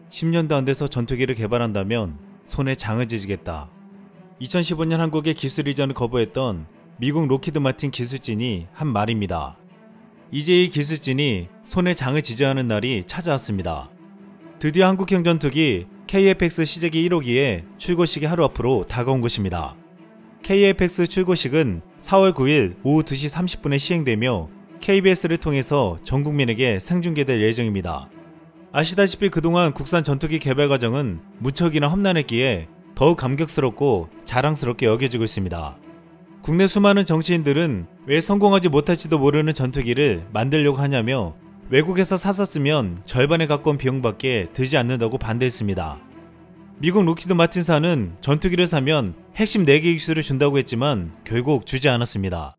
10년도 안 돼서 전투기를 개발한다면 손에 장을 지지겠다. 2015년 한국의 기술 이전을 거부했던 미국 로키드 마틴 기술진이 한 말입니다. 이제 이 기술진이 손에 장을 지져야 하는 날이 찾아왔습니다. 드디어 한국형 전투기 KF-X 시제기 1호기의 출고식이 하루 앞으로 다가온 것입니다. KF-X 출고식은 4월 9일 오후 2시 30분에 시행되며 KBS를 통해서 전 국민에게 생중계될 예정입니다. 아시다시피 그동안 국산 전투기 개발 과정은 무척이나 험난했기에 더욱 감격스럽고 자랑스럽게 여겨지고 있습니다. 국내 수많은 정치인들은 왜 성공하지 못할지도 모르는 전투기를 만들려고 하냐며 외국에서 사서 쓰면 절반에 가까운 비용밖에 들지 않는다고 반대했습니다. 미국 로키드 마틴사는 전투기를 사면 핵심 4개 기술을 준다고 했지만 결국 주지 않았습니다.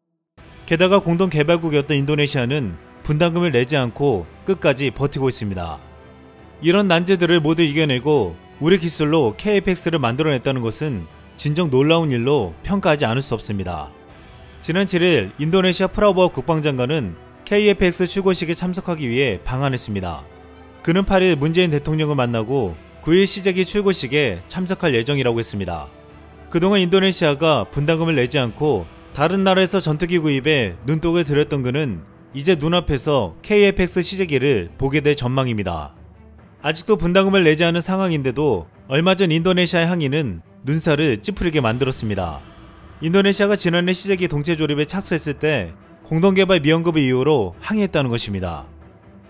게다가 공동 개발국이었던 인도네시아는 분담금을 내지 않고 끝까지 버티고 있습니다. 이런 난제들을 모두 이겨내고 우리 기술로 KF-X를 만들어냈다는 것은 진정 놀라운 일로 평가하지 않을 수 없습니다. 지난 7일 인도네시아 프라보워 국방장관은 KF-X 출고식에 참석하기 위해 방한했습니다. 그는 8일 문재인 대통령을 만나고 9일 시제기 출고식에 참석할 예정이라고 했습니다. 그동안 인도네시아가 분담금을 내지 않고 다른 나라에서 전투기 구입에 눈독을 들였던 그는 이제 눈앞에서 KF-X 시제기를 보게 될 전망입니다. 아직도 분담금을 내지 않은 상황인데도 얼마 전 인도네시아의 항의는 눈살을 찌푸리게 만들었습니다. 인도네시아가 지난해 시제기 동체 조립에 착수했을 때 공동개발 미연급의 이유로 항의했다는 것입니다.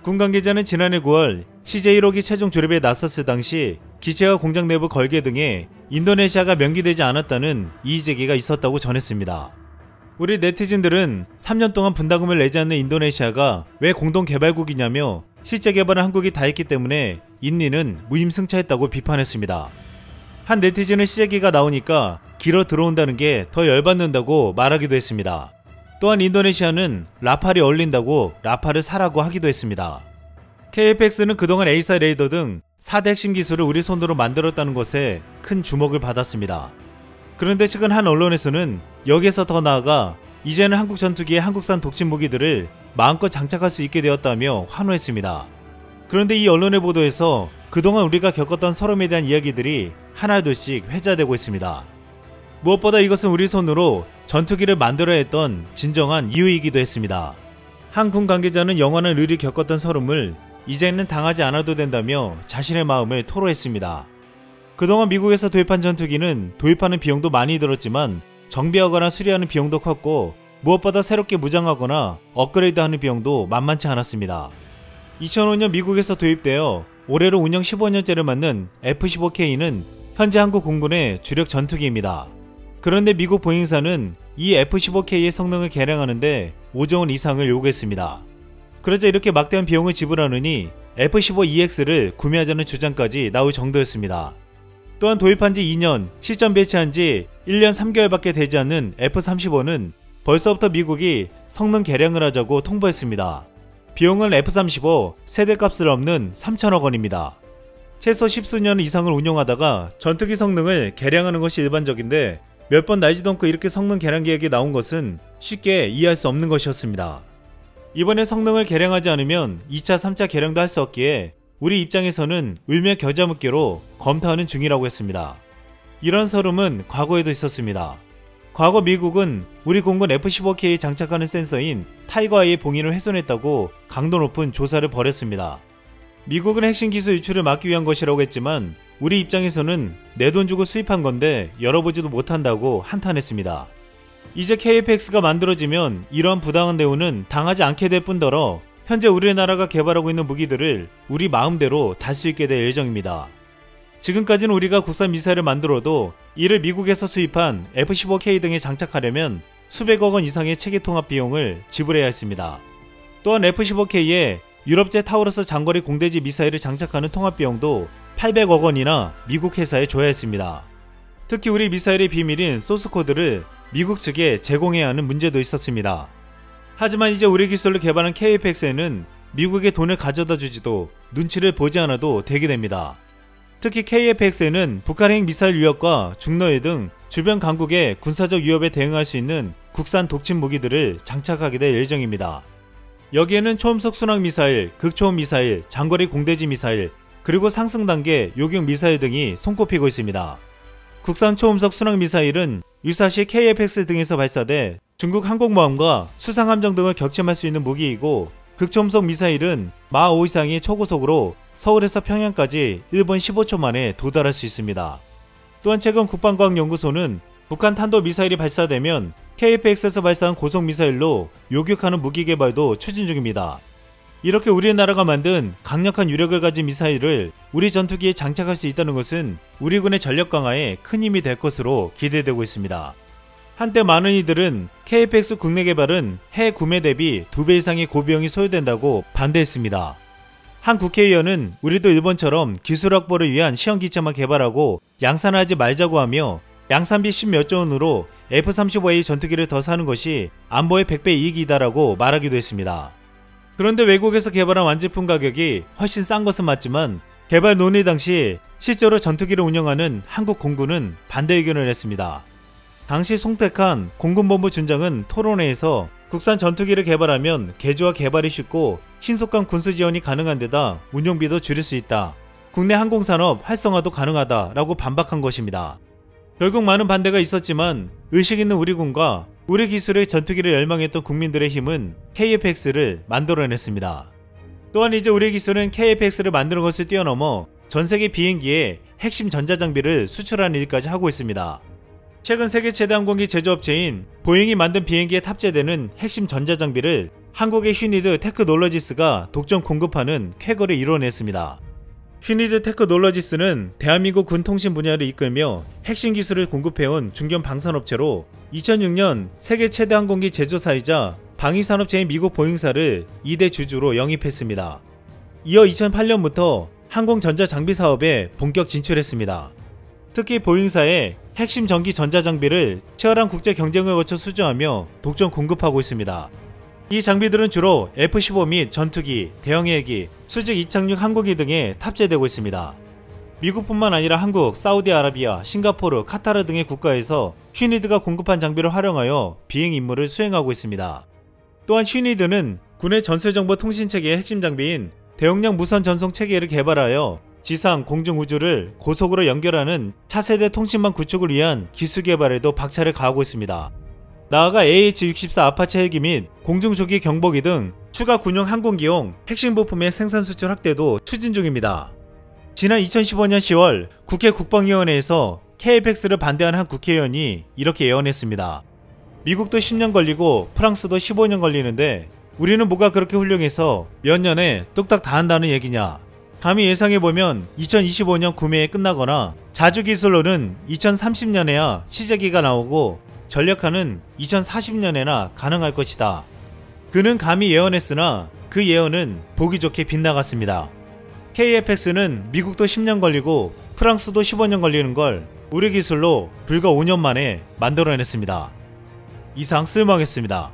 군 관계자는 지난해 9월 CJ 1호기 최종 조립에 나섰을 당시 기체가 공장 내부 걸개 등에 인도네시아가 명기되지 않았다는 이의제기가 있었다고 전했습니다. 우리 네티즌들은 3년 동안 분담금을 내지 않는 인도네시아가 왜 공동개발국이냐며 실제 개발은 한국이 다 했기 때문에 인리는 무임승차했다고 비판했습니다. 한 네티즌은 시제기가 나오니까 길어 들어온다는 게 더 열받는다고 말하기도 했습니다. 또한 인도네시아는 라팔이 어울린다고 라팔을 사라고 하기도 했습니다. KF-X는 그동안 A사 레이더 등 4대 핵심 기술을 우리 손으로 만들었다는 것에 큰 주목을 받았습니다. 그런데 최근 한 언론에서는 여기에서 더 나아가 이제는 한국 전투기에 한국산 독침 무기들을 마음껏 장착할 수 있게 되었다며 환호했습니다. 그런데 이 언론의 보도에서 그동안 우리가 겪었던 서름에 대한 이야기들이 하나둘씩 회자되고 있습니다. 무엇보다 이것은 우리 손으로 전투기를 만들어야 했던 진정한 이유이기도 했습니다. 한 군 관계자는 영원한 의리 겪었던 서름을 이제는 당하지 않아도 된다며 자신의 마음을 토로했습니다. 그동안 미국에서 도입한 전투기는 도입하는 비용도 많이 들었지만 정비하거나 수리하는 비용도 컸고 무엇보다 새롭게 무장하거나 업그레이드하는 비용도 만만치 않았습니다. 2005년 미국에서 도입되어 올해로 운영 15년째를 맞는 F-15K는 현재 한국 공군의 주력 전투기입니다. 그런데 미국 보잉사는 이 F-15K의 성능을 개량하는데 5조 원 이상을 요구했습니다. 그러자 이렇게 막대한 비용을 지불하느니 F-15EX를 구매하자는 주장까지 나올 정도였습니다. 또한 도입한 지 2년, 실전 배치한 지 1년 3개월밖에 되지 않는 F-35는 벌써부터 미국이 성능 개량을 하자고 통보했습니다. 비용은 F-35 세대값을 넘는 3천억 원입니다. 최소 10수년 이상을 운용하다가 전투기 성능을 개량하는 것이 일반적인데 몇 번 날지도 않고 이렇게 성능 개량 계획이 나온 것은 쉽게 이해할 수 없는 것이었습니다. 이번에 성능을 개량하지 않으면 2차, 3차 개량도 할 수 없기에 우리 입장에서는 울며겨자먹기로 검토하는 중이라고 했습니다. 이런 서름은 과거에도 있었습니다. 과거 미국은 우리 공군 F-15K에 장착하는 센서인 타이거-I의 봉인을 훼손했다고 강도 높은 조사를 벌였습니다. 미국은 핵심 기술 유출을 막기 위한 것이라고 했지만 우리 입장에서는 내 돈 주고 수입한 건데 열어보지도 못한다고 한탄했습니다. 이제 KF-X가 만들어지면 이러한 부당한 대우는 당하지 않게 될 뿐더러 현재 우리나라가 개발하고 있는 무기들을 우리 마음대로 달 수 있게 될 예정입니다. 지금까지는 우리가 국산 미사일을 만들어도 이를 미국에서 수입한 F-15K 등에 장착하려면 수백억 원 이상의 체계 통합 비용을 지불해야 했습니다. 또한 F-15K에 유럽제 타우러스 장거리 공대지 미사일을 장착하는 통합 비용도 800억 원이나 미국 회사에 줘야 했습니다. 특히 우리 미사일의 비밀인 소스코드를 미국 측에 제공해야 하는 문제도 있었습니다. 하지만 이제 우리 기술로 개발한 KF-X에는 미국의 돈을 가져다 주지도 눈치를 보지 않아도 되게 됩니다. 특히 KF-X에는 북한행 미사일 위협과 중노예 등 주변 강국의 군사적 위협에 대응할 수 있는 국산 독침 무기들을 장착하게 될 예정입니다. 여기에는 초음속 순항 미사일, 극초음 미사일, 장거리 공대지 미사일, 그리고 상승 단계 요격 미사일 등이 손꼽히고 있습니다. 국산 초음속 순항 미사일은 유사시 KF-X 등에서 발사돼 중국 항공모함과 수상함정 등을 격침할 수 있는 무기이고, 극초음속 미사일은 마 5 이상의 초고속으로 서울에서 평양까지 1분 15초 만에 도달할 수 있습니다. 또한 최근 국방과학연구소는 북한 탄도미사일이 발사되면 KF-X에서 발사한 고속미사일로 요격하는 무기 개발도 추진 중입니다. 이렇게 우리나라가 만든 강력한 유력을 가진 미사일을 우리 전투기에 장착할 수 있다는 것은 우리 군의 전력 강화에 큰 힘이 될 것으로 기대되고 있습니다. 한때 많은 이들은 KF-X 국내 개발은 해외 구매 대비 2배 이상의 고비용이 소요된다고 반대했습니다. 한 국회의원은 우리도 일본처럼 기술 확보를 위한 시험기체만 개발하고 양산하지 말자고 하며 양산비 10몇조 원으로 F-35A 전투기를 더 사는 것이 안보의 100배 이익이다라고 말하기도 했습니다. 그런데 외국에서 개발한 완제품 가격이 훨씬 싼 것은 맞지만 개발 논의 당시 실제로 전투기를 운영하는 한국 공군은 반대 의견을 냈습니다. 당시 송택한 공군본부 준장은 토론회에서 국산 전투기를 개발하면 개조와 개발이 쉽고 신속한 군수 지원이 가능한 데다 운용비도 줄일 수 있다. 국내 항공산업 활성화도 가능하다라고 반박한 것입니다. 결국 많은 반대가 있었지만 의식 있는 우리 군과 우리 기술의 전투기를 열망했던 국민들의 힘은 KF-X를 만들어냈습니다. 또한 이제 우리 기술은 KF-X를 만드는 것을 뛰어넘어 전세계 비행기에 핵심 전자장비를 수출하는 일까지 하고 있습니다. 최근 세계 최대 항공기 제조업체인 보잉이 만든 비행기에 탑재되는 핵심 전자장비를 한국의 휴니드 테크놀러지스가 독점 공급하는 쾌거를 이뤄냈습니다. 휴니드 테크놀러지스는 대한민국 군통신 분야를 이끌며 핵심 기술을 공급해온 중견 방산업체로 2006년 세계 최대 항공기 제조사이자 방위산업체인 미국 보잉사를 2대 주주로 영입했습니다. 이어 2008년부터 항공전자 장비 사업에 본격 진출했습니다. 특히 보잉사의 핵심 전기 전자장비를 치열한 국제 경쟁을 거쳐 수주하며 독점 공급하고 있습니다. 이 장비들은 주로 F-15 및 전투기, 대형 헬기, 수직 이착륙 항공기 등에 탑재되고 있습니다. 미국뿐만 아니라 한국, 사우디아라비아, 싱가포르, 카타르 등의 국가에서 휴니드가 공급한 장비를 활용하여 비행 임무를 수행하고 있습니다. 또한 휴니드는 군의 전술정보 통신체계의 핵심 장비인 대용량 무선 전송 체계를 개발하여 지상, 공중, 우주를 고속으로 연결하는 차세대 통신망 구축을 위한 기술 개발에도 박차를 가하고 있습니다. 나아가 AH-64 아파체 헬기 및 공중조기 경보기 등 추가 군용 항공기용 핵심 부품의 생산 수출 확대도 추진 중입니다. 지난 2015년 10월 국회 국방위원회에서 KF-X를 반대하는 한 국회의원이 이렇게 예언했습니다. 미국도 10년 걸리고 프랑스도 15년 걸리는데 우리는 뭐가 그렇게 훌륭해서 몇 년에 뚝딱 다 한다는 얘기냐. 감히 예상해보면 2025년 구매에 끝나거나 자주기술로는 2030년에야 시제기가 나오고 전력화는 2040년에나 가능할 것이다. 그는 감히 예언했으나 그 예언은 보기 좋게 빗나갔습니다. KF-X는 미국도 10년 걸리고 프랑스도 15년 걸리는 걸 우리 기술로 불과 5년 만에 만들어냈습니다. 이상 쓸모하겠습니다.